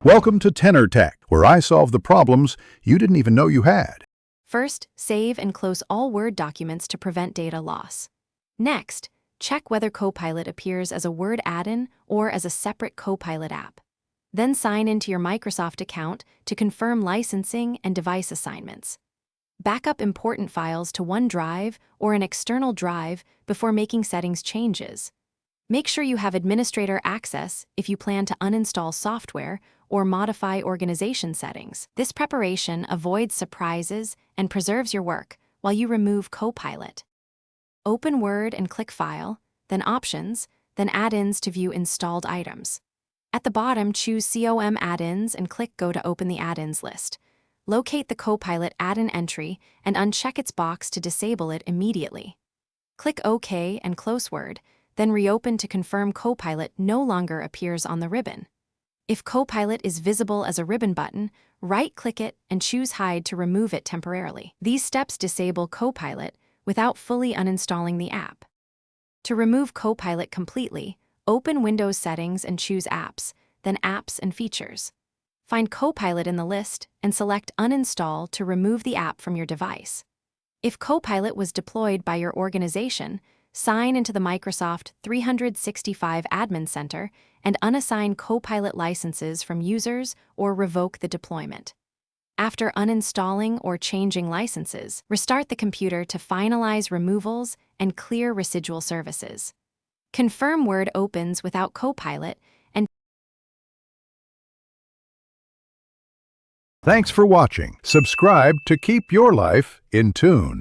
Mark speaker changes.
Speaker 1: Welcome to Tenor Tech, where I solve the problems you didn't even know you had.
Speaker 2: First, save and close all Word documents to prevent data loss. Next, check whether Copilot appears as a Word add-in or as a separate Copilot app. Then sign into your Microsoft account to confirm licensing and device assignments. Back up important files to OneDrive or an external drive before making settings changes. Make sure you have administrator access if you plan to uninstall software or modify organization settings. This preparation avoids surprises and preserves your work while you remove Copilot. Open Word and click File, then Options, then Add-ins to view installed items. At the bottom, choose COM Add-ins and click Go to open the add-ins list. Locate the Copilot add-in entry and uncheck its box to disable it immediately. Click OK and close Word, then reopen to confirm Copilot no longer appears on the ribbon. If Copilot is visible as a ribbon button, right-click it and choose Hide to remove it temporarily. These steps disable Copilot without fully uninstalling the app. To remove Copilot completely, open Windows Settings and choose Apps, then Apps and Features. Find Copilot in the list and select Uninstall to remove the app from your device. If Copilot was deployed by your organization, sign into the Microsoft 365 Admin Center and unassign Copilot licenses from users or revoke the deployment. After uninstalling or changing licenses, restart the computer to finalize removals and clear residual services. Confirm Word opens without Copilot and
Speaker 1: Thanks for watching. Subscribe to keep your life in tune.